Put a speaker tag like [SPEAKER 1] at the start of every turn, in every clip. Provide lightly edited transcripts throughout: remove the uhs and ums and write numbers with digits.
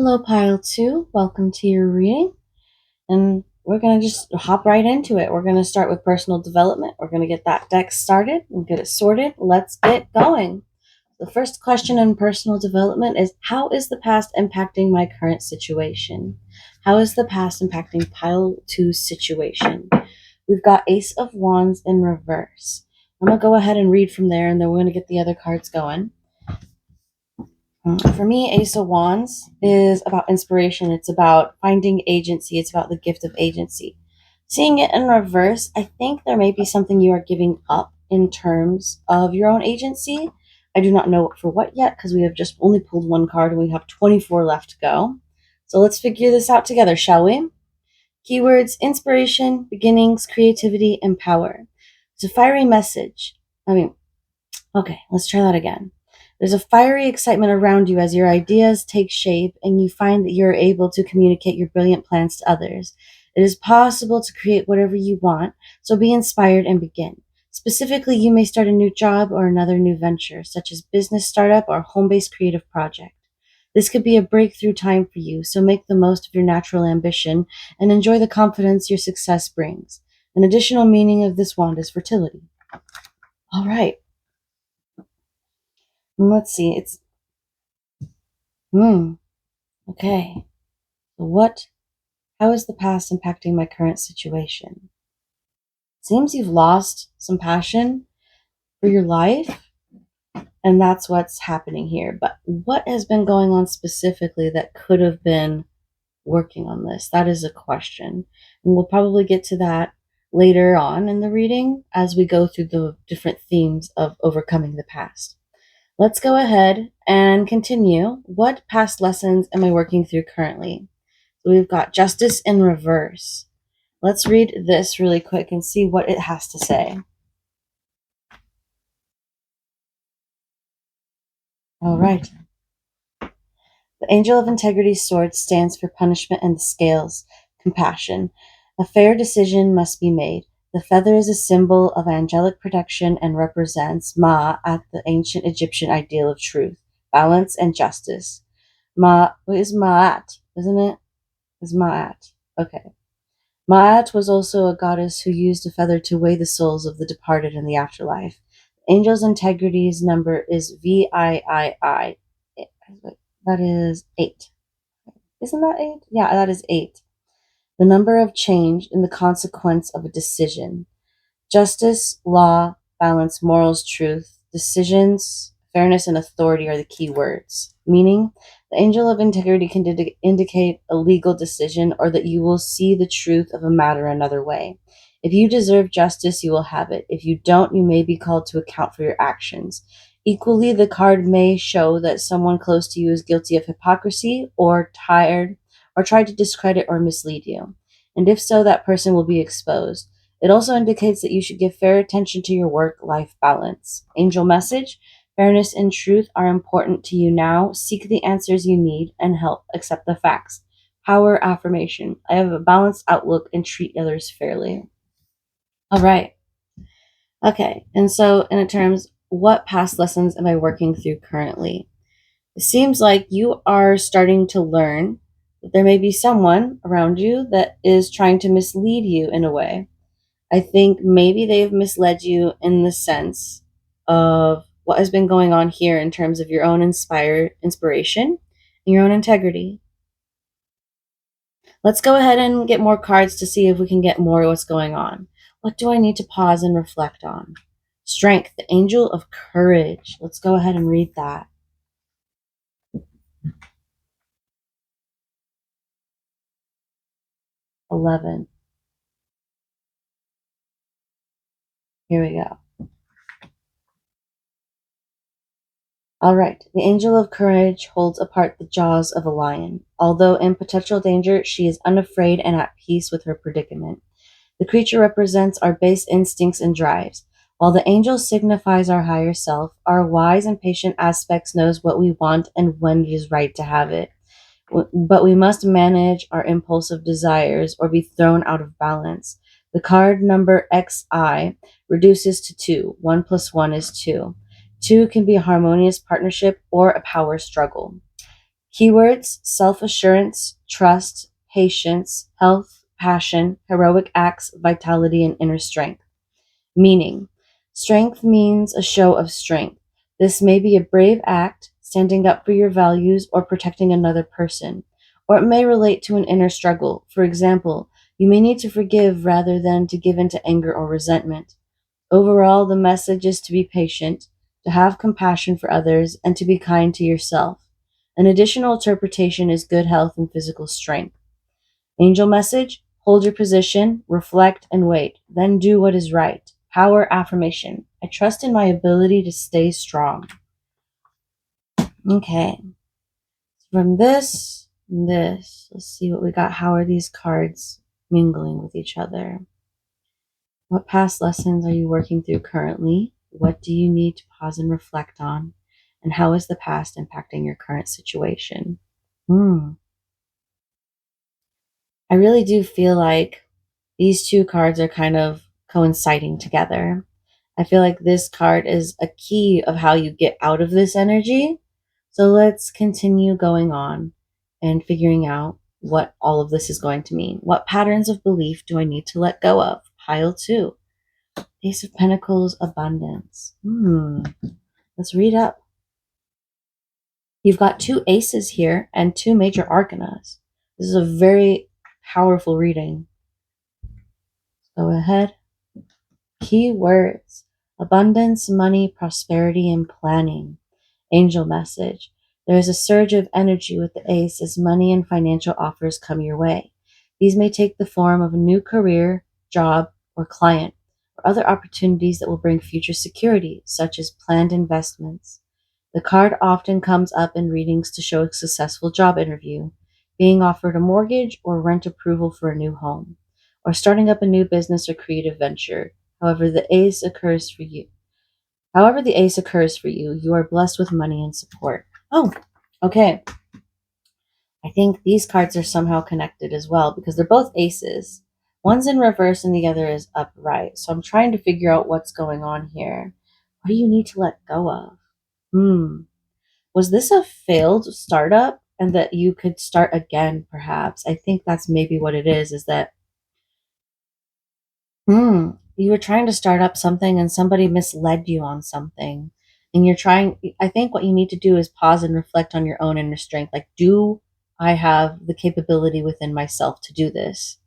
[SPEAKER 1] Hello, Pile 2. Welcome to your reading. And we're going to just hop right into it. We're going to start with personal development. We're going to get that deck started and get it sorted. Let's get going. The first question in personal development is, how is the past impacting my current situation? How is the past impacting Pile 2's situation? We've got Ace of Wands in reverse. I'm going to go ahead and read from there, and then we're going to get the other cards going. For me, Ace of Wands is about inspiration. It's about finding agency. It's about the gift of agency. Seeing it in reverse, I think there may be something you are giving up in terms of your own agency. I do not know for what yet because we have just only pulled one card and we have 24 left to go. So let's figure this out together, shall we? Keywords: inspiration, beginnings, creativity, and power. It's a fiery message. Okay, let's try that again. There's a fiery excitement around you as your ideas take shape and you find that you're able to communicate your brilliant plans to others. It is possible to create whatever you want, so be inspired and begin. Specifically, you may start a new job or another new venture, such as business startup or home-based creative project. This could be a breakthrough time for you, so make the most of your natural ambition and enjoy the confidence your success brings. An additional meaning of this wand is fertility. All right. Let's see. Okay. How is the past impacting my current situation? Seems you've lost some passion for your life, and that's what's happening here. But what has been going on specifically that could have been working on this? That is a question. And we'll probably get to that later on in the reading as we go through the different themes of overcoming the past. Let's go ahead and continue. What past lessons am I working through currently? So we've got Justice in reverse. Let's read this really quick and see what it has to say. All right. The Angel of Integrity's sword stands for punishment and the scales, compassion. A fair decision must be made. The feather is a symbol of angelic protection and represents Ma at the ancient Egyptian ideal of truth, balance, and justice. Ma is Ma'at, isn't it? Is Ma'at. Okay. Ma'at was also a goddess who used a feather to weigh the souls of the departed in the afterlife. Angel's integrity's number is VIII. That is 8. Isn't that 8? Yeah, that is 8. The number of change in the consequence of a decision. Justice, law, balance, morals, truth, decisions, fairness, and authority are the key words. Meaning, the angel of integrity can indicate a legal decision or that you will see the truth of a matter another way. If you deserve justice, you will have it. If you don't, you may be called to account for your actions. Equally, the card may show that someone close to you is guilty of hypocrisy or tried to discredit or mislead you. And if so, that person will be exposed. It also indicates that you should give fair attention to your work-life balance. Angel message: fairness and truth are important to you now. Seek the answers you need and help accept the facts. Power affirmation: I have a balanced outlook and treat others fairly. All right. Okay. And so, in terms, what past lessons am I working through currently? It seems like you are starting to learn that there may be someone around you that is trying to mislead you in a way. I think maybe they've misled you in the sense of what has been going on here in terms of your own inspiration and your own integrity. Let's go ahead and get more cards to see if we can get more of what's going on. What do I need to pause and reflect on? Strength, the angel of courage. Let's go ahead and read that. 11. Here we go. All right. The angel of courage holds apart the jaws of a lion. Although in potential danger, she is unafraid and at peace with her predicament. The creature represents our base instincts and drives. While the angel signifies our higher self, our wise and patient aspects knows what we want and when it is right to have it. But we must manage our impulsive desires or be thrown out of balance. The card number XI reduces to 2. 1 plus 1 is 2. 2 can be a harmonious partnership or a power struggle. Keywords: self assurance, trust, patience, health, passion, heroic acts, vitality, and inner strength. Meaning: strength means a show of strength. This may be a brave act, standing up for your values, or protecting another person. Or it may relate to an inner struggle. For example, you may need to forgive rather than to give in to anger or resentment. Overall, the message is to be patient, to have compassion for others, and to be kind to yourself. An additional interpretation is good health and physical strength. Angel message: hold your position, reflect, and wait. Then do what is right. Power affirmation: I trust in my ability to stay strong. Okay. From this, let's see what we got. How are these cards mingling with each other? What past lessons are you working through currently? What do you need to pause and reflect on? And how is the past impacting your current situation? Hmm. I really do feel like these two cards are kind of coinciding together. I feel like this card is a key of how you get out of this energy. So let's continue going on and figuring out what all of this is going to mean. What patterns of belief do I need to let go of? Pile two. Ace of Pentacles, abundance. Let's read up. You've got two aces here and two major arcanas. This is a very powerful reading. Go ahead. Keywords: abundance, money, prosperity, and planning. Angel message: there is a surge of energy with the ace as money and financial offers come your way. These may take the form of a new career, job, or client, or other opportunities that will bring future security, such as planned investments. The card often comes up in readings to show a successful job interview, being offered a mortgage or rent approval for a new home, or starting up a new business or creative venture. However, the ace occurs for you. However, the ace occurs for you, you are blessed with money and support. Oh, okay. I think these cards are somehow connected as well because they're both aces. One's in reverse and the other is upright. So I'm trying to figure out what's going on here. What do you need to let go of? Was this a failed startup and that you could start again, perhaps? I think that's maybe what it is that you were trying to start up something and somebody misled you on something. And I think what you need to do is pause and reflect on your own inner strength. Like, do I have the capability within myself to do this?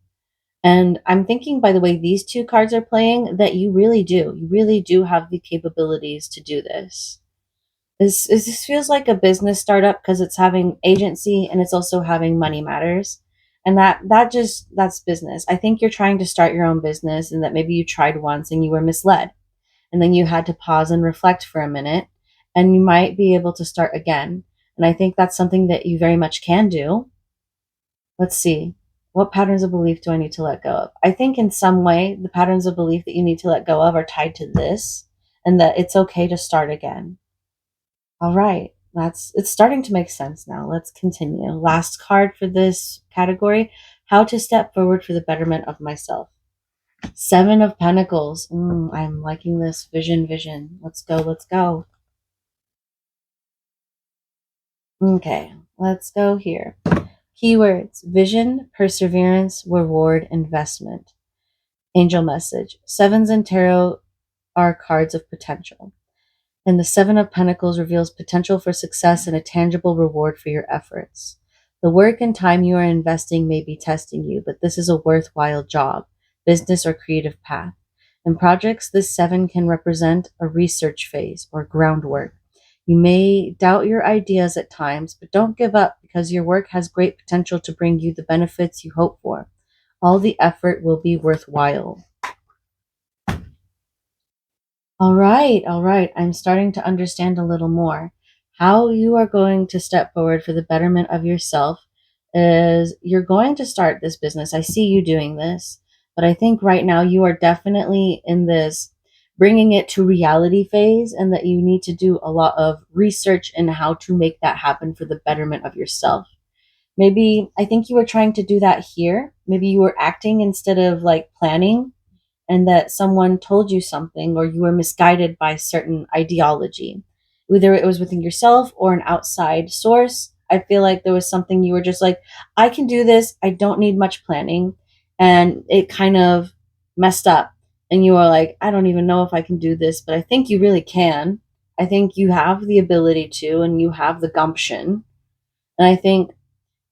[SPEAKER 1] And I'm thinking, by the way, these two cards are playing, that you really do. You really do have the capabilities to do this. This feels like a business startup because it's having agency and it's also having money matters. And that's business. I think you're trying to start your own business and that maybe you tried once and you were misled. And then you had to pause and reflect for a minute and you might be able to start again. And I think that's something that you very much can do. Let's see. What patterns of belief do I need to let go of? I think in some way, the patterns of belief that you need to let go of are tied to this and that it's okay to start again. All right. It's starting to make sense now. Let's continue. Last card for this category: how to step forward for the betterment of myself. Seven of Pentacles. I'm liking this. Vision. Let's go. Let's go. Okay. Let's go here. Keywords: vision, perseverance, reward, investment. Angel message: sevens in tarot are cards of potential. And the Seven of Pentacles reveals potential for success and a tangible reward for your efforts. The work and time you are investing may be testing you, but this is a worthwhile job, business, or creative path. In projects, this seven can represent a research phase or groundwork. You may doubt your ideas at times, but don't give up because your work has great potential to bring you the benefits you hope for. All the effort will be worthwhile. All right. I'm starting to understand a little more. How you are going to step forward for the betterment of yourself is you're going to start this business. I see you doing this, but I think right now you are definitely in this bringing it to reality phase and that you need to do a lot of research in how to make that happen for the betterment of yourself. Maybe I think you were trying to do that here. Maybe you were acting instead of like planning and that someone told you something or you were misguided by certain ideology. Whether it was within yourself or an outside source, I feel like there was something you were just like, I can do this. I don't need much planning. And it kind of messed up. And you were like, I don't even know if I can do this, but I think you really can. I think you have the ability to, and you have the gumption. And I think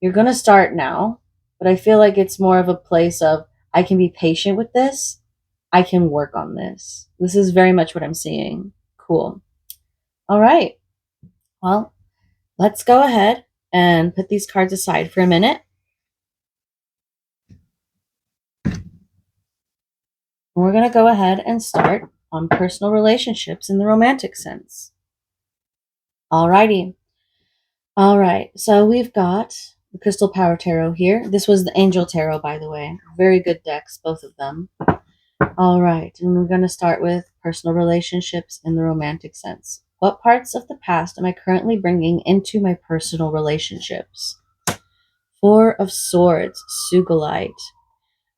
[SPEAKER 1] you're going to start now, but I feel like it's more of a place of, I can be patient with this. I can work on this. This is very much what I'm seeing. Cool. All right. Well, let's go ahead and put these cards aside for a minute. We're going to go ahead and start on personal relationships in the romantic sense. Alrighty. All right. So we've got the Crystal Power Tarot here. This was the Angel Tarot, by the way. Very good decks, both of them. All right. And we're going to start with personal relationships in the romantic sense. What parts of the past am I currently bringing into my personal relationships? Four of Swords, Sugilite.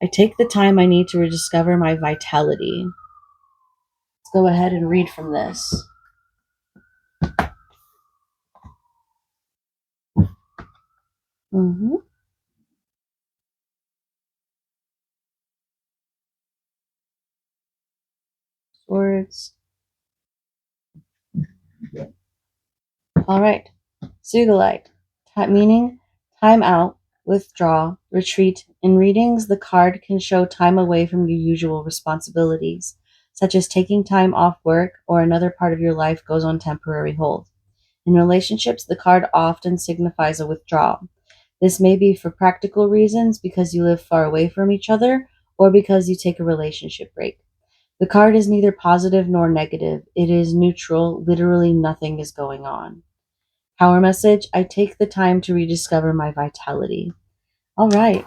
[SPEAKER 1] I take the time I need to rediscover my vitality. Let's go ahead and read from this. Mm-hmm. Swords. All right. Sugilite. Meaning time out, withdraw, retreat. In readings, the card can show time away from your usual responsibilities, such as taking time off work or another part of your life goes on temporary hold. In relationships, the card often signifies a withdrawal. This may be for practical reasons because you live far away from each other or because you take a relationship break. The card is neither positive nor negative. It is neutral. Literally nothing is going on. Power message, I take the time to rediscover my vitality. All right.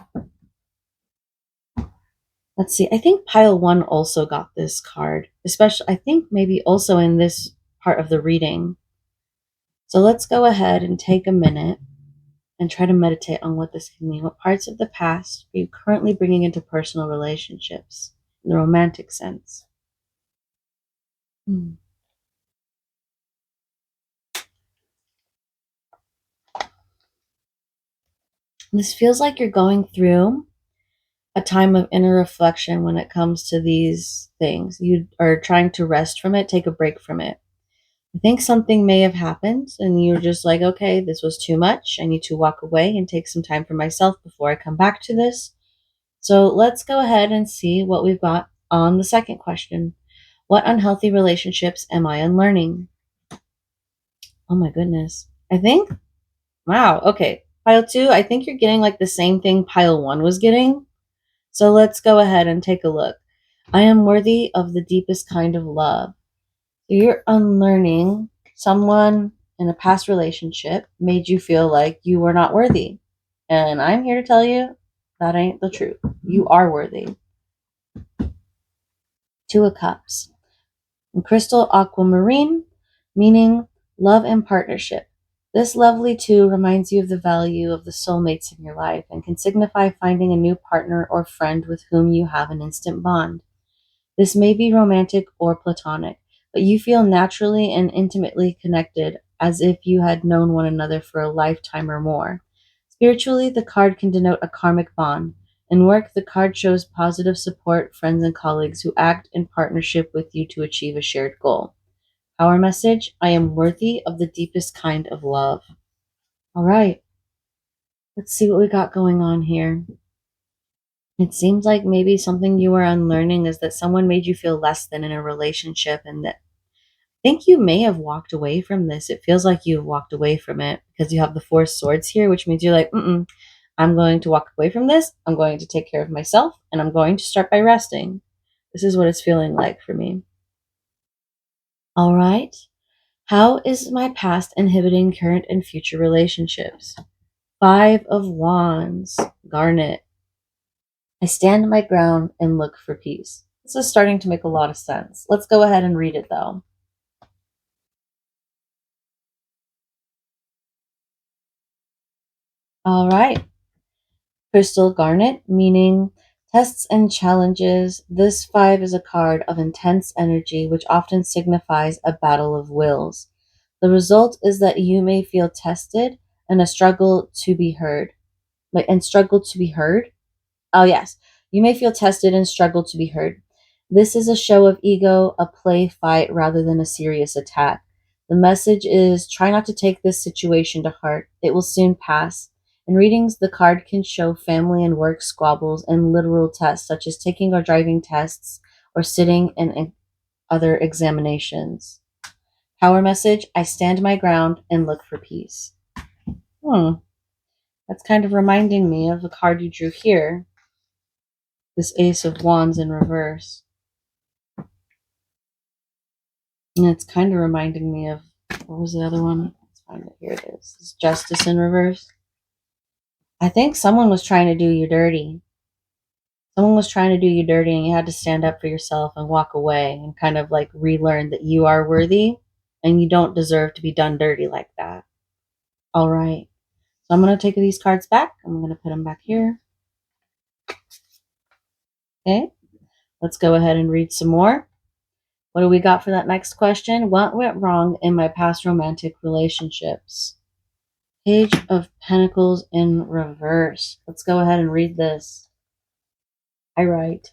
[SPEAKER 1] Let's see. I think pile one also got this card, especially, I think maybe also in this part of the reading. So let's go ahead and take a minute and try to meditate on what this can mean. What parts of the past are you currently bringing into personal relationships in the romantic sense? Hmm. This feels like you're going through a time of inner reflection when it comes to these things. You are trying to rest from it, take a break from it. I think something may have happened and you're just like, okay, this was too much. I need to walk away and take some time for myself before I come back to this. So let's go ahead and see what we've got on the second question. What unhealthy relationships am I unlearning? Oh my goodness. I think, wow, okay. Pile two, I think you're getting like the same thing pile one was getting. So let's go ahead and take a look. I am worthy of the deepest kind of love. So you're unlearning someone in a past relationship made you feel like you were not worthy. And I'm here to tell you that ain't the truth. You are worthy. Two of Cups. And Crystal Aquamarine, meaning love and partnership. This lovely two reminds you of the value of the soulmates in your life and can signify finding a new partner or friend with whom you have an instant bond. This may be romantic or platonic, but you feel naturally and intimately connected as if you had known one another for a lifetime or more. Spiritually, the card can denote a karmic bond. In work, the card shows positive support, friends and colleagues who act in partnership with you to achieve a shared goal. Power message, I am worthy of the deepest kind of love. All right, let's see what we got going on here. It seems like maybe something you are unlearning is that someone made you feel less than in a relationship, and that I think you may have walked away from this. It feels like you've walked away from it because you have the Four Swords here, which means you're like, I'm going to walk away from this. I'm going to take care of myself, and I'm going to start by resting. This is what it's feeling like for me. All right. How is my past inhibiting current and future relationships? Five of Wands, Garnet. I stand my ground and look for peace. This is starting to make a lot of sense. Let's go ahead and read it though. All right. Crystal Garnet, meaning tests and challenges. This five is a card of intense energy, which often signifies a battle of wills. The result is that you may feel tested and a struggle to be heard. And struggle to be heard? Oh, yes. You may feel tested and struggle to be heard. This is a show of ego, a play fight rather than a serious attack. The message is try not to take this situation to heart. It will soon pass. In readings, the card can show family and work squabbles and literal tests, such as taking or driving tests or sitting in other examinations. Power message I stand my ground and look for peace. That's kind of reminding me of the card you drew here, this Ace of Wands in reverse. And it's kind of reminding me of, what was the other one? Let's find it. Here it is. It's Justice in reverse. I think someone was trying to do you dirty. Someone was trying to do you dirty and you had to stand up for yourself and walk away and kind of like relearn that you are worthy and you don't deserve to be done dirty like that. All right. So I'm going to take these cards back. I'm going to put them back here. Okay. Let's go ahead and read some more. What do we got for that next question? What went wrong in my past romantic relationships? Page of Pentacles in reverse. Let's go ahead and read this. I write.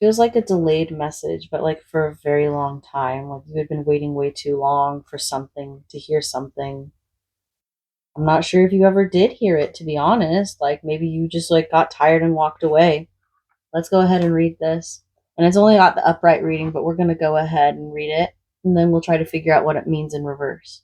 [SPEAKER 1] Feels like a delayed message, but like for a very long time. Like you had been waiting way too long for something, to hear something. I'm not sure if you ever did hear it, to be honest. Like maybe you just like got tired and walked away. Let's go ahead and read this. And it's only got the upright reading, but we're going to go ahead and read it. And then we'll try to figure out what it means in reverse.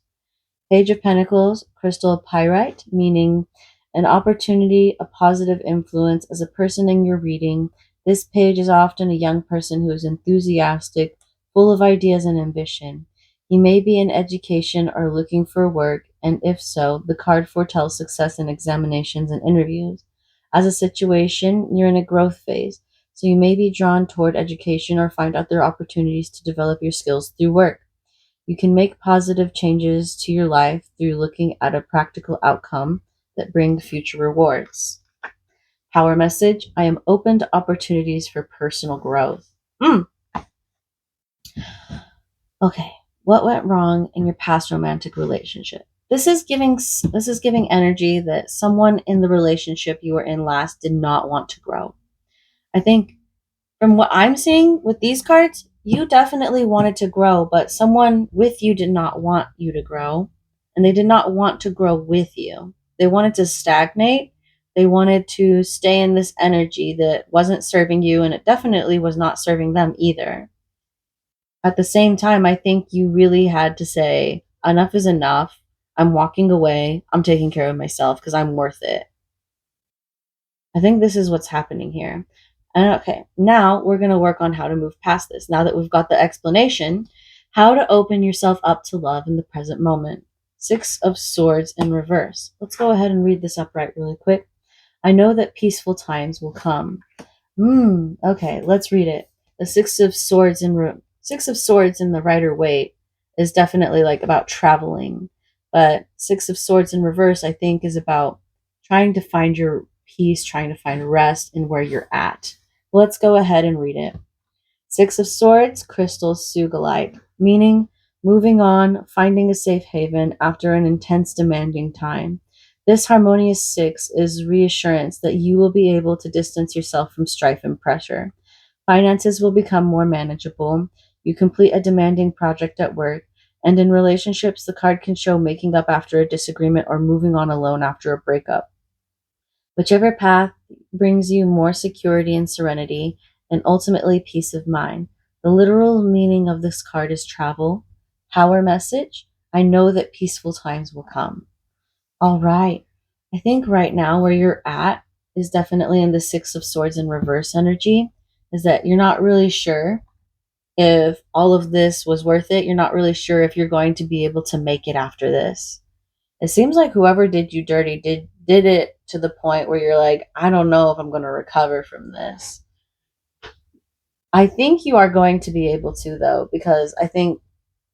[SPEAKER 1] Page of Pentacles, crystal pyrite, meaning an opportunity, a positive influence. As a person in your reading, this page is often a young person who is enthusiastic, full of ideas and ambition. He may be in education or looking for work, and if so, the card foretells success in examinations and interviews. As a situation, you're in a growth phase, so you may be drawn toward education or find other opportunities to develop your skills through work. You can make positive changes to your life through looking at a practical outcome that bring future rewards. Power message I am open to opportunities for personal growth. Okay, what went wrong in your past romantic relationship? This is giving energy that someone in the relationship you were in last did not want to grow. I think from what I'm seeing with these cards, you definitely wanted to grow, but someone with you did not want you to grow, and they did not want to grow with you. They wanted to stagnate. They wanted to stay in this energy that wasn't serving you, and it definitely was not serving them either. At the same time, I think you really had to say, enough is enough. I'm walking away. I'm taking care of myself because I'm worth it. I think this is what's happening here. And okay, now we're going to work on how to move past this. Now that we've got the explanation, how to open yourself up to love in the present moment. Six of Swords in reverse. Let's go ahead and read this upright really quick. I know that peaceful times will come. Okay, let's read it. The Six of Swords in the Rider-Waite is definitely like about traveling. But Six of Swords in reverse, I think, is about trying to find your peace, trying to find rest in where you're at. Let's go ahead and read it. Six of Swords, crystal sugilite, meaning moving on, finding a safe haven after an intense, demanding time. This harmonious six is reassurance that you will be able to distance yourself from strife and pressure. Finances will become more manageable. You complete a demanding project at work. And in relationships, the card can show making up after a disagreement or moving on alone after a breakup. Whichever path brings you more security and serenity, and ultimately peace of mind. The literal meaning of this card is travel. Power message I know that peaceful times will come. All right. I think right now where you're at is definitely in the Six of Swords in reverse energy, is that you're not really sure if all of this was worth it. You're not really sure if you're going to be able to make it after this. It seems like whoever did you dirty did it to the point where you're like, I don't know if I'm going to recover from this. I think you are going to be able to, though, because I think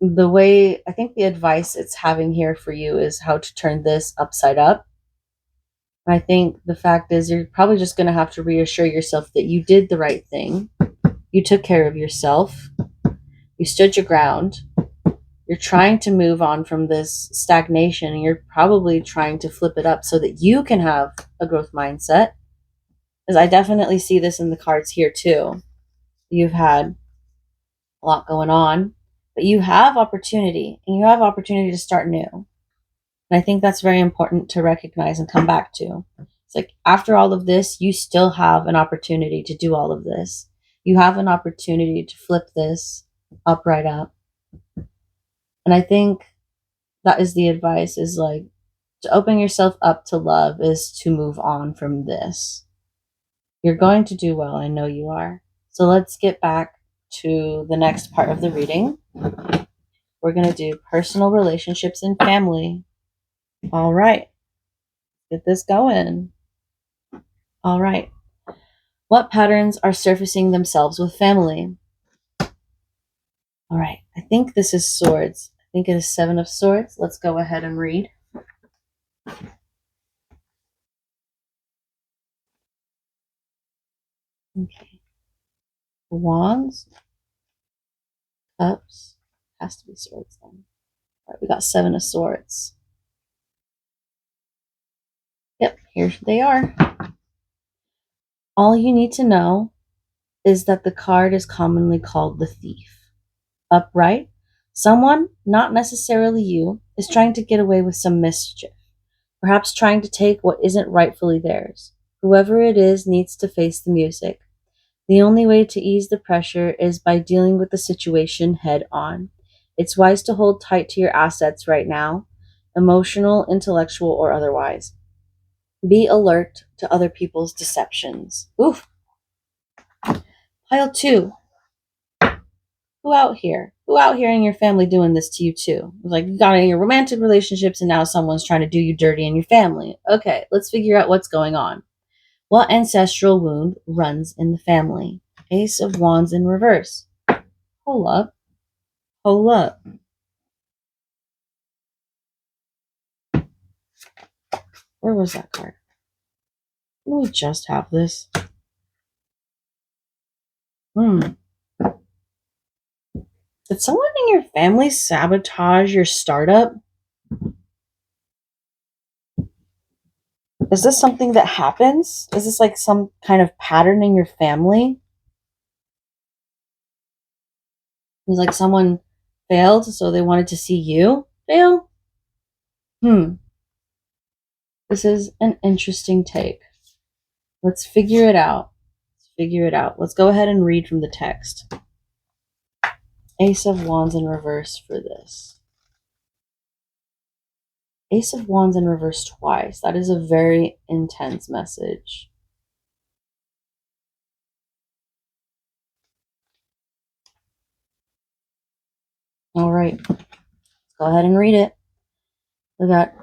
[SPEAKER 1] the advice it's having here for you is how to turn this upside up. I think the fact is you're probably just going to have to reassure yourself that you did the right thing. You took care of yourself. You stood your ground. You're trying to move on from this stagnation, and you're probably trying to flip it up so that you can have a growth mindset. Because I definitely see this in the cards here too. You've had a lot going on, but you have opportunity, and you have opportunity to start new. And I think that's very important to recognize and come back to. It's like after all of this, you still have an opportunity to do all of this. You have an opportunity to flip this upright up. And I think that is the advice, is like to open yourself up to love is to move on from this. You're going to do well. I know you are. So let's get back to the next part of the reading. We're going to do personal relationships and family. All right. Get this going. All right. What patterns are surfacing themselves with family? All right. I think this is swords. I think it is 7 of swords. Let's go ahead and read. Okay. Wands. Cups. Has to be swords then. All right. We got 7 of swords. Yep. Here they are. All you need to know is that the card is commonly called the thief. Upright, someone, not necessarily you, is trying to get away with some mischief, perhaps trying to take what isn't rightfully theirs. Whoever it is needs to face the music. The only way to ease the pressure is by dealing with the situation head on. It's wise to hold tight to your assets right now, emotional, intellectual, or otherwise. Be alert to other people's deceptions. Oof. Pile 2. Who out here? Who out here in your family doing this to you too? Like you got in your romantic relationships and now someone's trying to do you dirty in your family. Okay, let's figure out what's going on. What ancestral wound runs in the family? Ace of Wands in reverse. Hold up. Hold up. Where was that card? Didn't we just have this? Did someone in your family sabotage your startup? Is this something that happens? Is this like some kind of pattern in your family? It's like someone failed, so they wanted to see you fail? This is an interesting take. Let's figure it out. Let's go ahead and read from the text. Ace of Wands in reverse for this. Ace of Wands in reverse twice. That is a very intense message. All right. Let's go ahead and read it. We got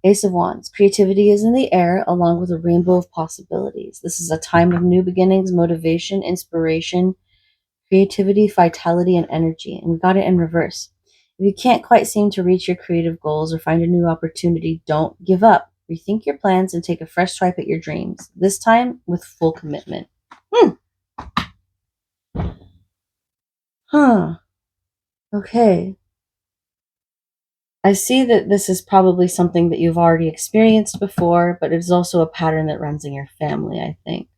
[SPEAKER 1] Ace of Wands. Creativity is in the air, along with a rainbow of possibilities. This is a time of new beginnings, motivation, inspiration, creativity, vitality, and energy. And we got it in reverse. If you can't quite seem to reach your creative goals or find a new opportunity, don't give up. Rethink your plans and take a fresh swipe at your dreams, this time with full commitment. Okay. I see that this is probably something that you've already experienced before, but it's also a pattern that runs in your family, I think.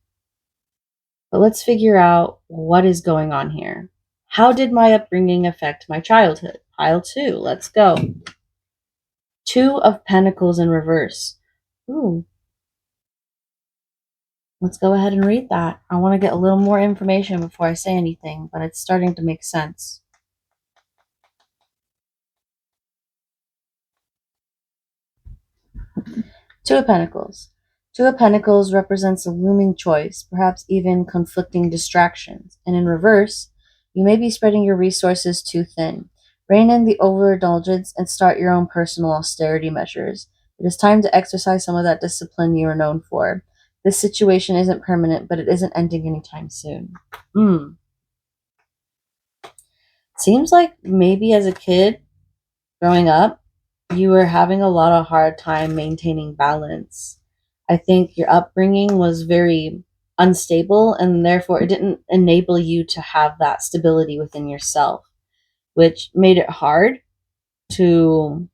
[SPEAKER 1] But let's figure out what is going on here. How did my upbringing affect my childhood? Pile 2. Let's go. 2 of Pentacles in reverse. Ooh. Let's go ahead and read that. I want to get a little more information before I say anything, but it's starting to make sense. 2 of Pentacles. 2 of Pentacles represents a looming choice, perhaps even conflicting distractions. And in reverse, you may be spreading your resources too thin. Rein in the overindulgence and start your own personal austerity measures. It is time to exercise some of that discipline you are known for. This situation isn't permanent, but it isn't ending anytime soon. Seems like maybe as a kid growing up, you were having a lot of hard time maintaining balance. I think your upbringing was very unstable, and therefore it didn't enable you to have that stability within yourself, which made it hard. to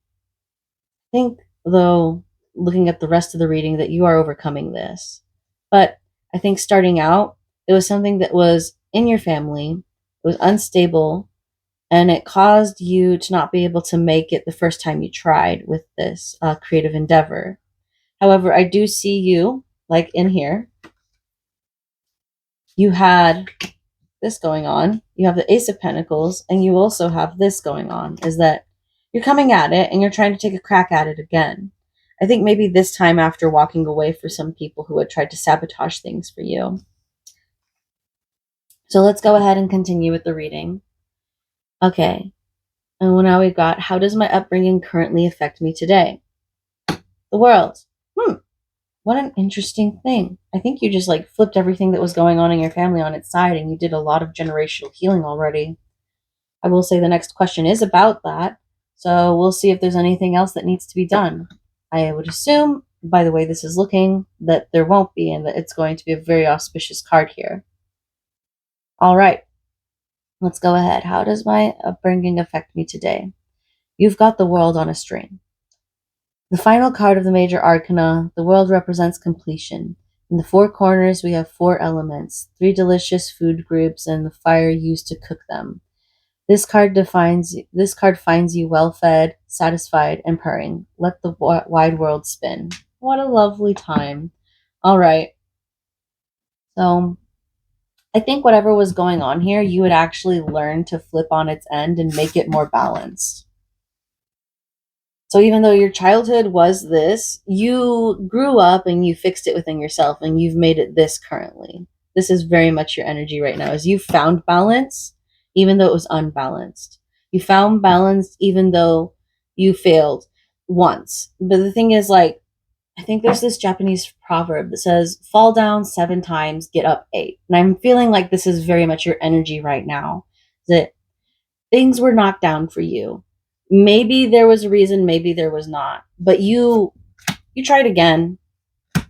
[SPEAKER 1] think, though, looking at the rest of the reading, that you are overcoming this. But I think starting out, it was something that was in your family, it was unstable, and it caused you to not be able to make it the first time you tried with this creative endeavor. However, I do see you, like in here, you had this going on. You have the Ace of Pentacles, and you also have this going on, is that you're coming at it and you're trying to take a crack at it again. I think maybe this time after walking away for some people who had tried to sabotage things for you. So let's go ahead and continue with the reading. Okay. And now we've got, how does my upbringing currently affect me today? The world. What an interesting thing. I think you just like flipped everything that was going on in your family on its side, and you did a lot of generational healing already. I will say the next question is about that. So we'll see if there's anything else that needs to be done. I would assume, by the way this is looking, that there won't be, and that it's going to be a very auspicious card here. All right. Let's go ahead. How does my upbringing affect me today? You've got the world on a string. The final card of the major arcana, the world represents completion. In the four corners, we have four elements, three delicious food groups, and the fire used to cook them. This card finds you well fed, satisfied, and purring. Let the wide world spin. What a lovely time. All right. So I think whatever was going on here, you would actually learn to flip on its end and make it more balanced. So even though your childhood was this, you grew up and you fixed it within yourself, and you've made it this currently. This is very much your energy right now, is you found balance even though it was unbalanced. You found balance even though you failed once. But the thing is, like, I think there's this Japanese proverb that says, fall down 7 times, get up 8. And I'm feeling like this is very much your energy right now. That things were knocked down for you. Maybe there was a reason, maybe there was not. But you tried again.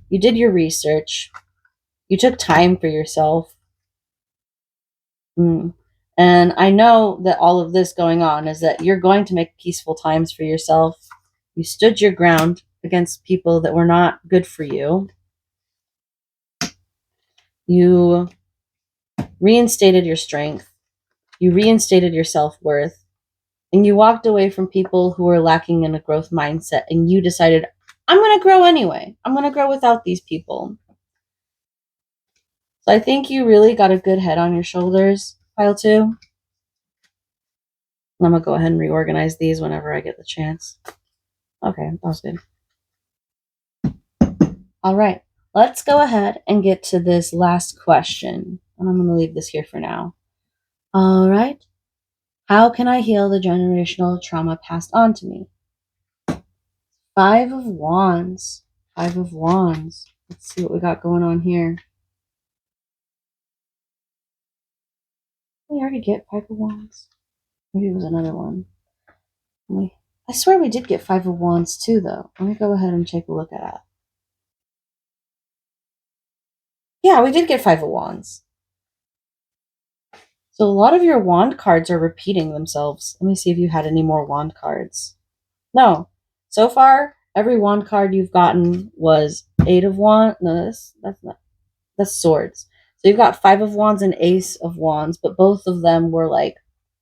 [SPEAKER 1] You did your research. You took time for yourself. And I know that all of this going on is that you're going to make peaceful times for yourself. You stood your ground against people that were not good for you. You reinstated your strength. You reinstated your self-worth. And you walked away from people who were lacking in a growth mindset, and you decided, I'm going to grow anyway. I'm going to grow without these people. So I think you really got a good head on your shoulders, pile 2. I'm going to go ahead and reorganize these whenever I get the chance. Okay, that was good. All right, let's go ahead and get to this last question. And I'm going to leave this here for now. All right. How can I heal the generational trauma passed on to me? 5 of Wands. 5 of Wands. Let's see what we got going on here. Did we already get 5 of Wands? Maybe it was another one. I swear we did get 5 of Wands too, though. Let me go ahead and take a look at that. Yeah, we did get 5 of Wands. So a lot of your wand cards are repeating themselves. Let me see if you had any more wand cards. No. So far, every wand card you've gotten was 8 of Wands. No, that's swords. So you've got 5 of Wands and Ace of Wands, but both of them were like,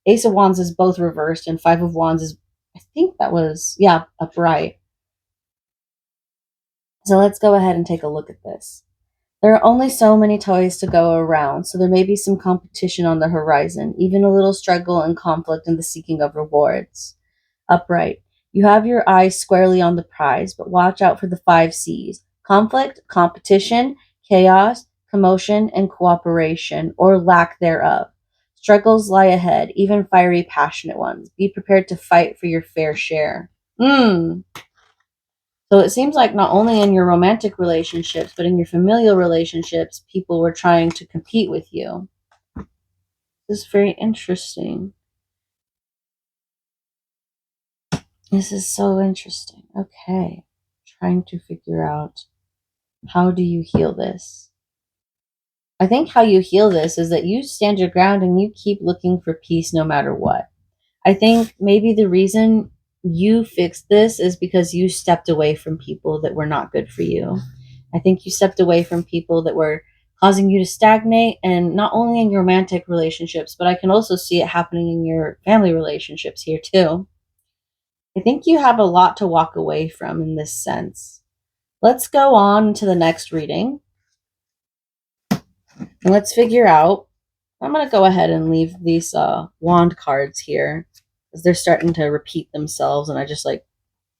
[SPEAKER 1] Ace of Wands is both reversed, and 5 of Wands is, I think that was, yeah, upright. So let's go ahead and take a look at this. There are only so many toys to go around, so there may be some competition on the horizon, even a little struggle and conflict in the seeking of rewards. Upright. You have your eyes squarely on the prize, but watch out for the 5 C's. Conflict, competition, chaos, commotion, and cooperation, or lack thereof. Struggles lie ahead, even fiery, passionate ones. Be prepared to fight for your fair share. So it seems like not only in your romantic relationships, but in your familial relationships, people were trying to compete with you. This is very interesting. This is so interesting. Okay. Trying to figure out, how do you heal this? I think how you heal this is that you stand your ground and you keep looking for peace no matter what. I think maybe the reason you fixed this is because you stepped away from people that were not good for you. I think you stepped away from people that were causing you to stagnate, and not only in your romantic relationships, but I can also see it happening in your family relationships here too. I think you have a lot to walk away from in this sense. Let's go on to the next reading and let's figure out. I'm going to go ahead and leave these wand cards here because they're starting to repeat themselves, and I just like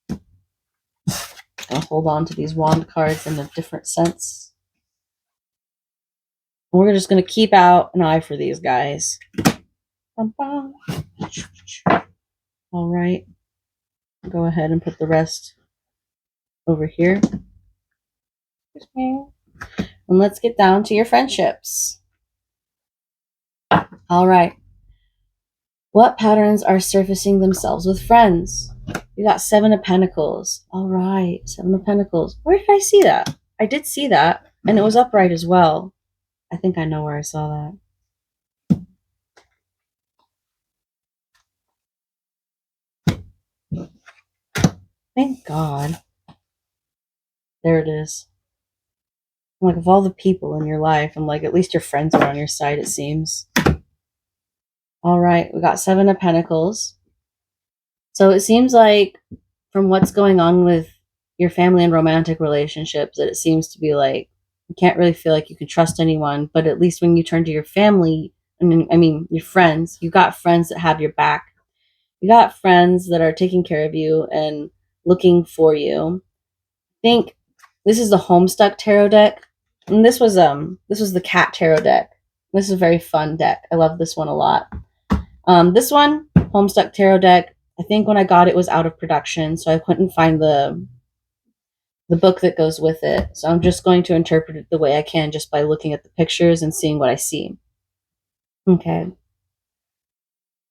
[SPEAKER 1] gonna hold on to these wand cards in a different sense. We're just gonna keep out an eye for these guys. All right, go ahead and put the rest over here. And let's get down to your friendships. All right. What patterns are surfacing themselves with friends? You got Seven of Pentacles. All right, Seven of Pentacles. Where did I see that? I did see that, and it was upright as well. I think I know where I saw that. Thank God. There it is. Like, of all the people in your life, I'm like, at least your friends are on your side, it seems. All right, we got Seven of Pentacles. So it seems like, from what's going on with your family and romantic relationships, that it seems to be like you can't really feel like you can trust anyone. But at least when you turn to your family, I mean your friends, you got friends that have your back. You got friends that are taking care of you and looking for you. I think this is the Homestuck Tarot deck, and this was the Cat Tarot deck. This is a very fun deck. I love this one a lot. This one, Homestuck Tarot deck, I think when I got it was out of production, so I couldn't find the book that goes with it. So I'm just going to interpret it the way I can just by looking at the pictures and seeing what I see. Okay.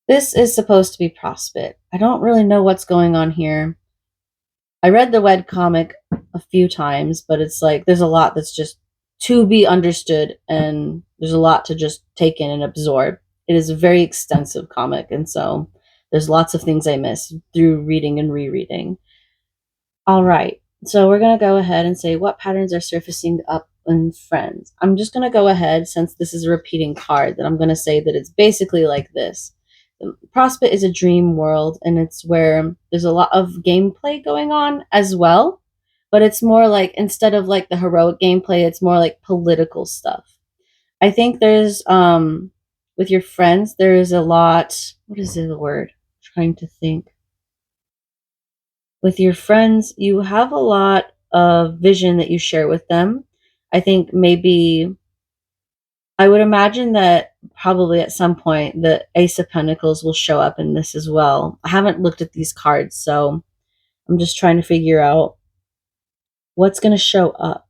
[SPEAKER 1] This is supposed to be Prospect. I don't really know what's going on here. I read the web comic a few times, but it's like there's a lot that's just to be understood, and there's a lot to just take in and absorb. It is a very extensive comic, and so there's lots of things I miss through reading and rereading. All right, so we're going to go ahead and say what patterns are surfacing up in friends. I'm just going to go ahead, since this is a repeating card, that I'm going to say that it's basically like this. Prospect is a dream world, and it's where there's a lot of gameplay going on as well, but it's more like, instead of like the heroic gameplay, it's more like political stuff. I think there's with your friends there is a lot. What is the word? I'm trying to think. With your friends, you have a lot of vision that you share with them. I think maybe I would imagine that probably at some point the Ace of Pentacles will show up in this as well. I haven't looked at these cards, so I'm just trying to figure out what's going to show up.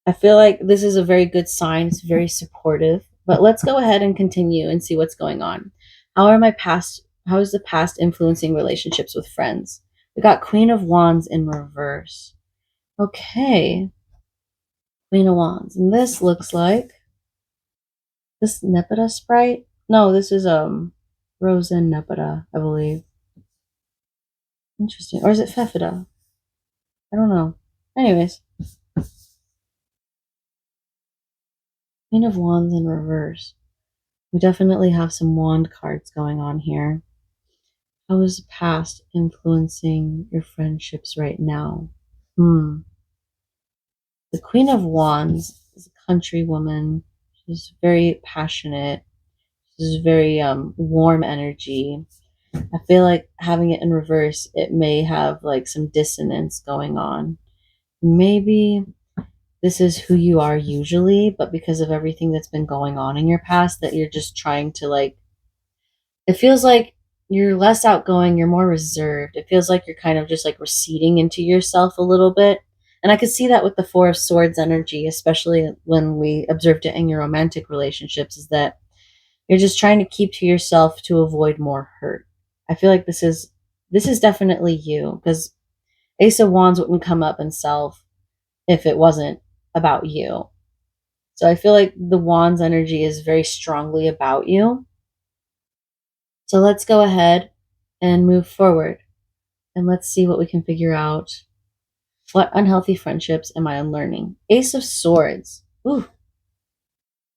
[SPEAKER 1] I feel like this is a very good sign. It's very supportive. But let's go ahead and continue and see what's going on. How is the past influencing relationships with friends? We got Queen of Wands in reverse. Okay. Queen of Wands. And this looks like this Nepeta sprite. No, this is Rose and Nepeta, I believe. Interesting. Or is it Fefida? I don't know. Anyways. Queen of Wands in reverse. We definitely have some wand cards going on here. How is the past influencing your friendships right now? The Queen of Wands is a country woman. She's very passionate. She's very warm energy. I feel like having it in reverse, it may have like some dissonance going on. Maybe this is who you are usually, but because of everything that's been going on in your past, that you're just trying to like, it feels like you're less outgoing, you're more reserved. It feels like you're kind of just like receding into yourself a little bit. And I could see that with the Four of Swords energy, especially when we observed it in your romantic relationships, is that you're just trying to keep to yourself to avoid more hurt. I feel like this is definitely you, because Ace of Wands wouldn't come up in self if it wasn't about you. So I feel like the Wands energy is very strongly about you. So let's go ahead and move forward. and let's see what we can figure out. What unhealthy friendships am I unlearning? Ace of Swords. Ooh.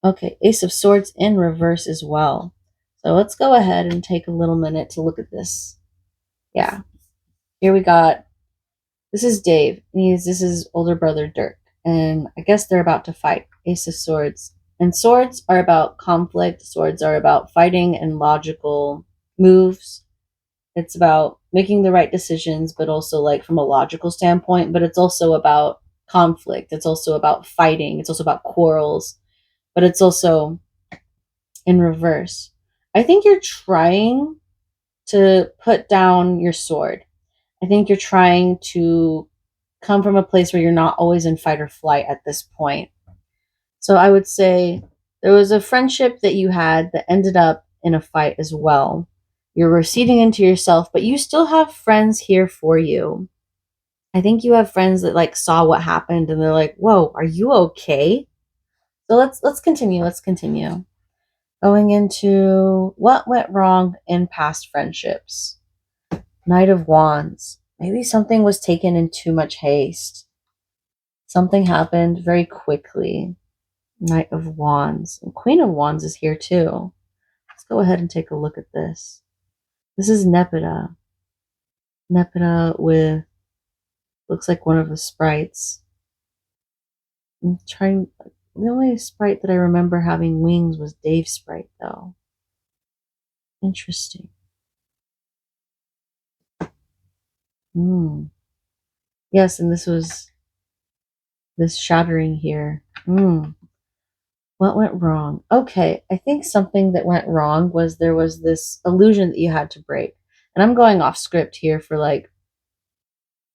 [SPEAKER 1] Okay, Ace of Swords in reverse as well. So let's go ahead and take a little minute to look at this. Yeah. Here we got, this is Dave. This is older brother Dirk. And I guess they're about to fight. Ace of Swords. And swords are about conflict. Swords are about fighting and logical moves. It's about making the right decisions, but also like from a logical standpoint, but it's also about conflict. It's also about fighting. It's also about quarrels, but it's also in reverse. I think you're trying to put down your sword. I think you're trying to come from a place where you're not always in fight or flight at this point. So I would say there was a friendship that you had that ended up in a fight as well. You're receding into yourself, but you still have friends here for you. I think you have friends that like saw what happened and they're like, "Whoa, are you okay?" So let's continue. Let's continue. Going into what went wrong in past friendships. Knight of Wands. Maybe something was taken in too much haste. Something happened very quickly. Knight of Wands. And Queen of Wands is here too. Let's go ahead and take a look at this. This is Nepeta. Nepeta with, looks like one of the sprites. I'm trying, the only sprite that I remember having wings was Dave's sprite though. Interesting. Yes, and this was this shattering here. What went wrong? Okay, I think something that went wrong was there was this illusion that you had to break. And I'm going off script here for like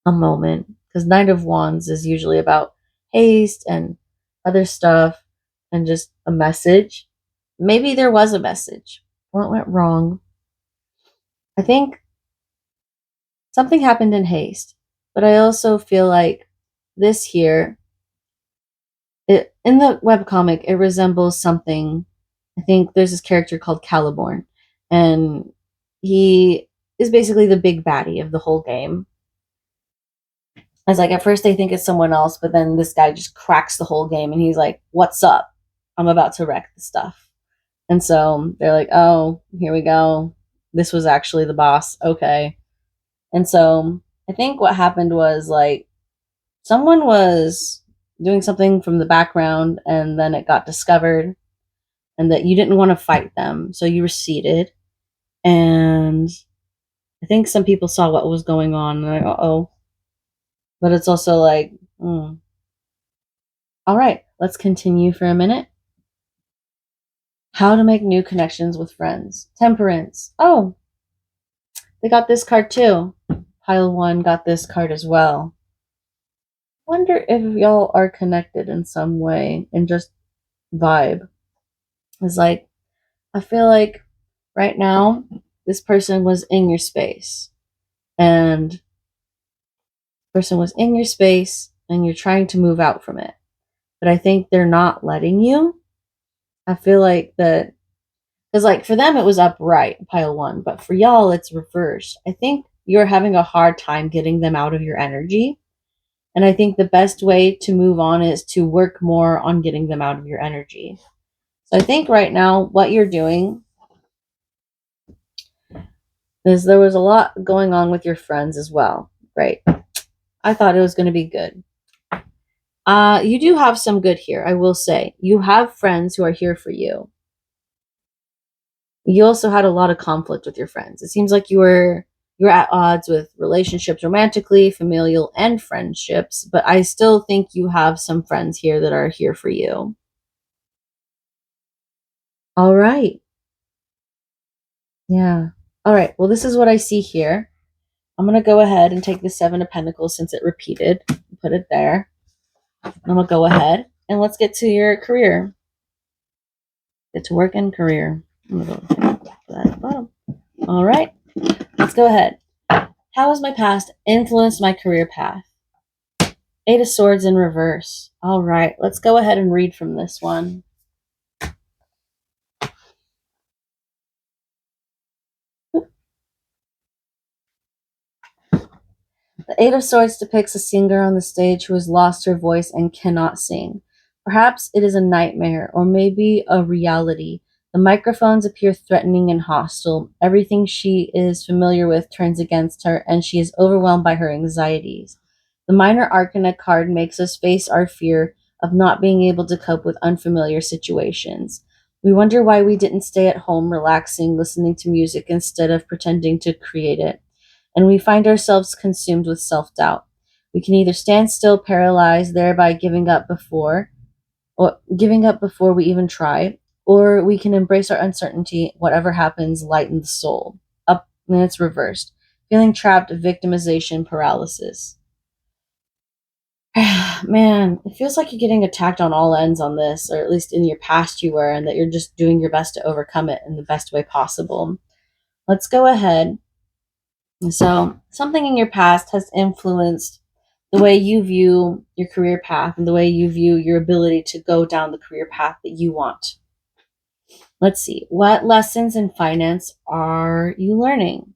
[SPEAKER 1] a moment because Knight of Wands is usually about haste and other stuff and just a message. Maybe there was a message. What went wrong? I think something happened in haste, but I also feel like this here, in the webcomic, it resembles something. I think there's this character called Caliborn, and he is basically the big baddie of the whole game. I was like, at first they think it's someone else, but then this guy just cracks the whole game and he's like, "What's up? I'm about to wreck the stuff." And so they're like, "Oh, here we go. This was actually the boss." Okay. And so I think what happened was like someone was doing something from the background and then it got discovered and that you didn't want to fight them. So you receded. And I think some people saw what was going on and like, "Uh-oh." But it's also like, all right, let's continue for a minute. How to make new connections with friends. Temperance. Oh, they got this card too. Pile one got this card as well. Wonder if y'all are connected in some way and just vibe. It's like, I feel like right now, this person was in your space. And person was in your space and you're trying to move out from it. But I think they're not letting you. I feel like that because like for them it was upright, pile one, but for y'all it's reversed. I think you're having a hard time getting them out of your energy. And I think the best way to move on is to work more on getting them out of your energy. So I think right now what you're doing is there was a lot going on with your friends as well. Right. I thought it was going to be good. You do have some good here, I will say. You have friends who are here for you. You also had a lot of conflict with your friends. It seems like you were at odds with relationships romantically, familial, and friendships, but I still think you have some friends here that are here for you. All right. Yeah. All right. Well, this is what I see here. I'm going to go ahead and take the Seven of Pentacles since it repeated. Put it there. I'm going to go ahead and let's get to your career. Get to work and career. I'm going to go that bottom. All right. Let's go ahead. How has my past influenced my career path? Eight of Swords in reverse. All right. Let's go ahead and read from this one. The Eight of Swords depicts a singer on the stage who has lost her voice and cannot sing. Perhaps it is a nightmare, or maybe a reality. The microphones appear threatening and hostile. Everything she is familiar with turns against her, and she is overwhelmed by her anxieties. The Minor Arcana card makes us face our fear of not being able to cope with unfamiliar situations. We wonder why we didn't stay at home relaxing, listening to music instead of pretending to create it, and we find ourselves consumed with self doubt. We can either stand still, paralyzed, thereby giving up before we even try, or we can embrace our uncertainty, whatever happens, lighten the soul. Up and it's reversed. Feeling trapped, victimization, paralysis. Man, it feels like you're getting attacked on all ends on this, or at least in your past you were, and that you're just doing your best to overcome it in the best way possible. Let's go ahead. So, something in your past has influenced the way you view your career path and the way you view your ability to go down the career path that you want. Let's see. What lessons in finance are you learning?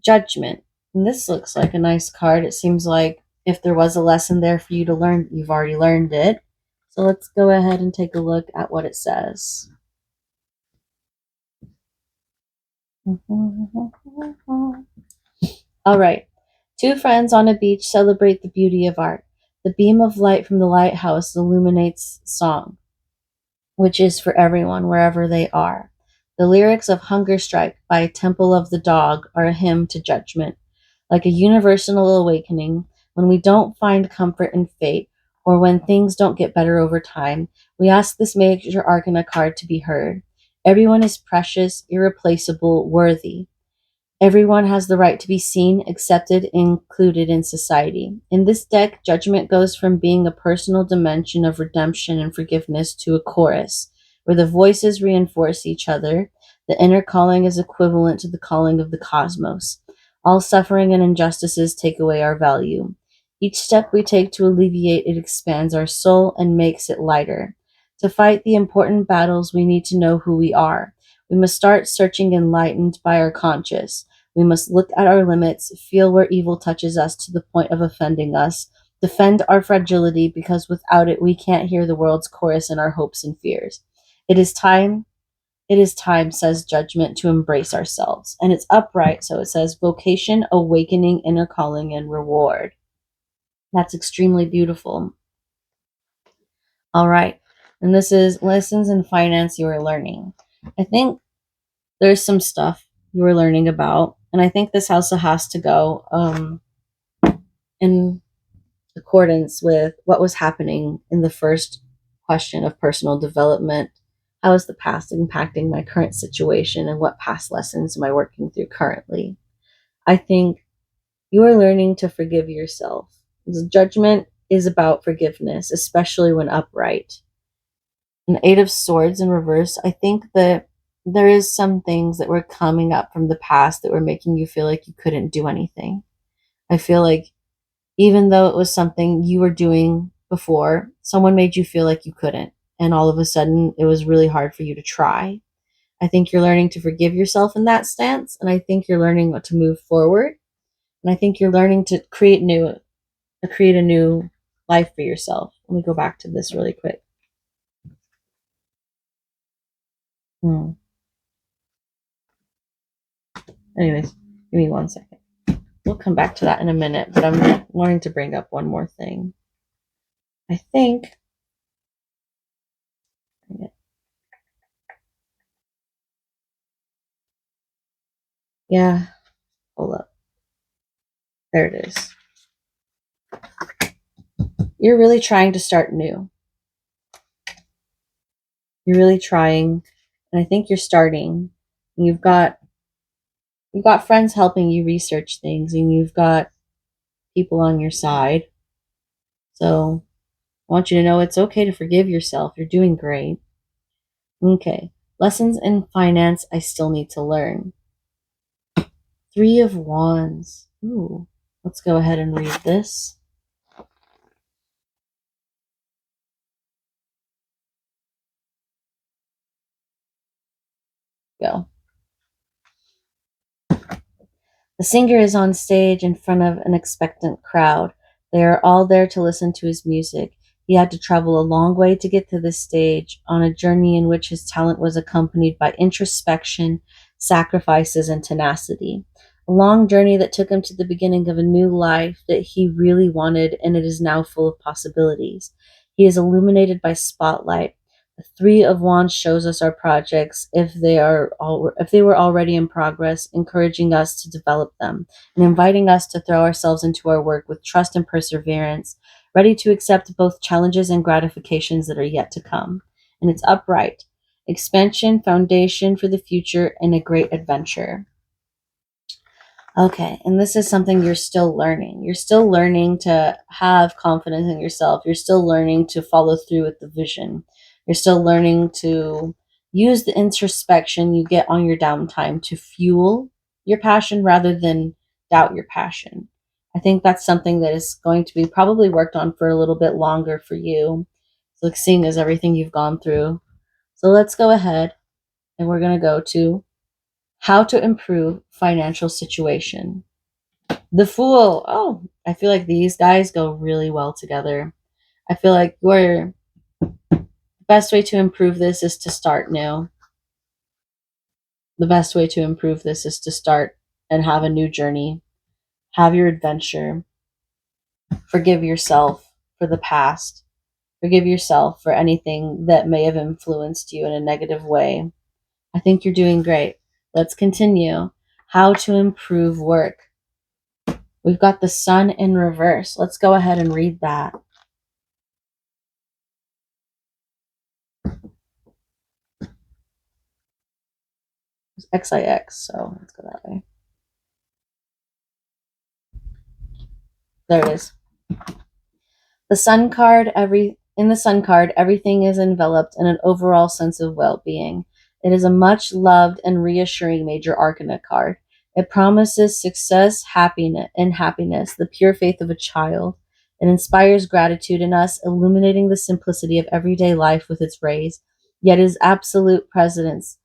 [SPEAKER 1] Judgment. And this looks like a nice card. It seems like if there was a lesson there for you to learn, you've already learned it. So let's go ahead and take a look at what it says. All right. Two friends on a beach celebrate the beauty of art. The beam of light from the lighthouse illuminates song, which is for everyone, wherever they are. The lyrics of Hunger Strike by Temple of the Dog are a hymn to judgment. Like a universal awakening, when we don't find comfort in fate, or when things don't get better over time, we ask this major arcana card to be heard. Everyone is precious, irreplaceable, worthy. Everyone has the right to be seen, accepted, included in society. In this deck, judgment goes from being a personal dimension of redemption and forgiveness to a chorus, where the voices reinforce each other. The inner calling is equivalent to the calling of the cosmos. All suffering and injustices take away our value. Each step we take to alleviate it expands our soul and makes it lighter. To fight the important battles, we need to know who we are. We must start searching enlightened by our conscious. We must look at our limits, feel where evil touches us to the point of offending us, defend our fragility because without it we can't hear the world's chorus in our hopes and fears. It is time, it is time, says judgment, to embrace ourselves. And it's upright, so it says vocation, awakening, inner calling, and reward. That's extremely beautiful. All right. And this is lessons in finance you are learning. I think there's some stuff you were learning about, and I think this also has to go in accordance with what was happening in the first question of personal development. How is the past impacting my current situation, and what past lessons am I working through currently? I think you are learning to forgive yourself. Judgment is about forgiveness, especially when upright. An Eight of Swords in reverse, I think that there is some things that were coming up from the past that were making you feel like you couldn't do anything. I feel like even though it was something you were doing before, someone made you feel like you couldn't. And all of a sudden, it was really hard for you to try. I think you're learning to forgive yourself in that stance. And I think you're learning what to move forward. And I think you're learning to create a new life for yourself. Let me go back to this really quick. Hmm. Anyways, give me 1 second. We'll come back to that in a minute, but I'm wanting to bring up one more thing. I think. Yeah, hold up. There it is. You're really trying to start new. You're really trying, and I think you're starting. You've got friends helping you research things, and you've got people on your side. So I want you to know it's okay to forgive yourself. You're doing great. Okay. Lessons in finance I still need to learn. Three of Wands. Ooh. Let's go ahead and read this. Go. The singer is on stage in front of an expectant crowd. They are all there to listen to his music. He had to travel a long way to get to this stage, on a journey in which his talent was accompanied by introspection, sacrifices, and tenacity. A long journey that took him to the beginning of a new life that he really wanted, and it is now full of possibilities. He is illuminated by spotlight. The Three of Wands shows us our projects if they were already in progress, encouraging us to develop them and inviting us to throw ourselves into our work with trust and perseverance, ready to accept both challenges and gratifications that are yet to come. And it's upright, expansion, foundation for the future, and a great adventure. Okay, and this is something you're still learning. You're still learning to have confidence in yourself. You're still learning to follow through with the vision. You're still learning to use the introspection you get on your downtime to fuel your passion rather than doubt your passion. I think that's something that is going to be probably worked on for a little bit longer for you. So, like, seeing as everything you've gone through. So, let's go ahead and we're going to go to how to improve financial situation. The Fool. Oh, I feel like these guys go really well together. I feel like your best way to improve this is to start new. The best way to improve this is to start and have a new journey. Have your adventure. Forgive yourself for the past. Forgive yourself for anything that may have influenced you in a negative way. I think you're doing great. Let's continue. How to improve work. We've got the Sun in reverse. Let's go ahead and read that. It's XIX, so let's go that way. There it is. The Sun card, in the Sun card, everything is enveloped in an overall sense of well-being. It is a much loved and reassuring major arcana card. It promises success, happiness, the pure faith of a child. It inspires gratitude in us, illuminating the simplicity of everyday life with its rays. Yet its absolute presence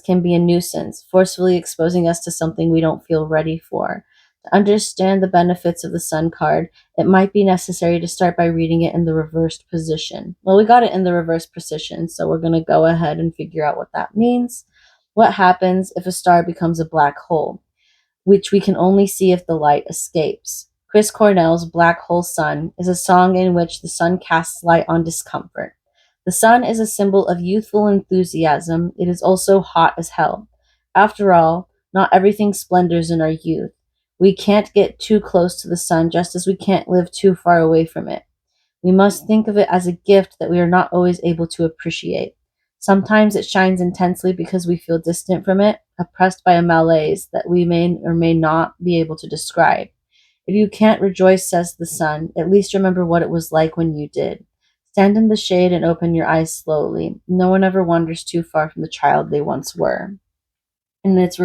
[SPEAKER 1] can be a nuisance, forcefully exposing us to something we don't feel ready for. To understand the benefits of the Sun card, it might be necessary to start by reading it in the reversed position. Well, we got it in the reversed position, so we're going to go ahead and figure out what that means. What happens if a star becomes a black hole, which we can only see if the light escapes? Chris Cornell's Black Hole Sun is a song in which the sun casts light on discomfort. The sun is a symbol of youthful enthusiasm. It is also hot as hell. After all, not everything splendors in our youth. We can't get too close to the sun, just as we can't live too far away from it. We must think of it as a gift that we are not always able to appreciate. Sometimes it shines intensely because we feel distant from it, oppressed by a malaise that we may or may not be able to describe. If you can't rejoice, says the sun, at least remember what it was like when you did. Stand in the shade and open your eyes slowly. No one ever wanders too far from the child they once were. And in its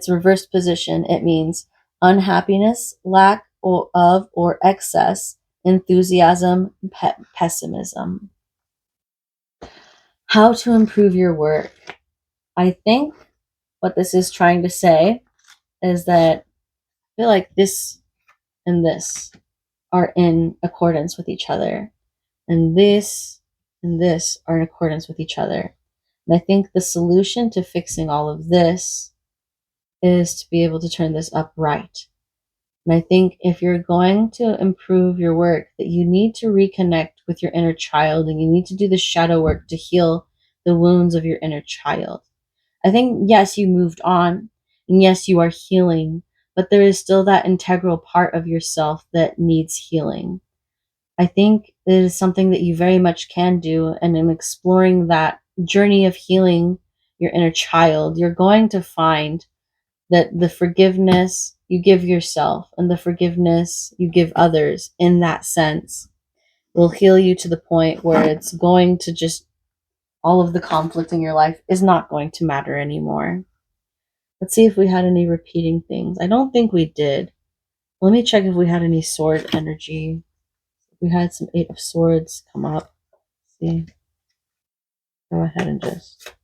[SPEAKER 1] reversed position, it means unhappiness, lack of or excess, enthusiasm, pessimism. How to improve your work. I think what this is trying to say is that I feel like this and this are in accordance with each other, and this are in accordance with each other. And I think the solution to fixing all of this is to be able to turn this upright. And I think if you're going to improve your work, that you need to reconnect with your inner child and you need to do the shadow work to heal the wounds of your inner child. I think, yes, you moved on, and yes, you are healing, but there is still that integral part of yourself that needs healing. I think it is something that you very much can do, and in exploring that journey of healing your inner child, you're going to find that the forgiveness you give yourself and the forgiveness you give others in that sense will heal you to the point where it's going to just all of the conflict in your life is not going to matter anymore. Let's see if we had any repeating things. I don't think we did. Let me check if we had any sword energy. We had some Eight of Swords come up. Let's see. Go ahead and just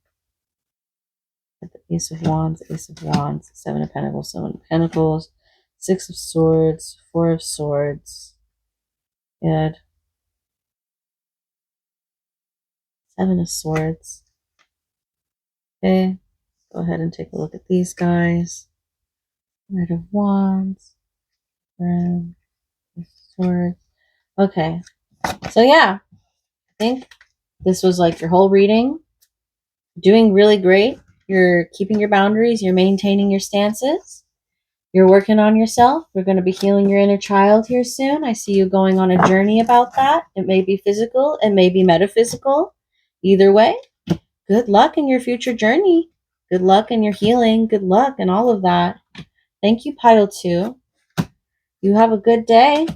[SPEAKER 1] The Ace of Wands, Ace of Wands, Seven of Pentacles, Seven of Pentacles, Six of Swords, Four of Swords. Good. Seven of Swords. Okay. Go ahead and take a look at these guys. Knight of Wands. And Swords. Okay. So yeah, I think this was like your whole reading. Doing really great. You're keeping your boundaries. You're maintaining your stances. You're working on yourself. You're going to be healing your inner child here soon. I see you going on a journey about that. It may be physical. It may be metaphysical. Either way, good luck in your future journey. Good luck in your healing. Good luck in all of that. Thank you, Pile 2. You have a good day.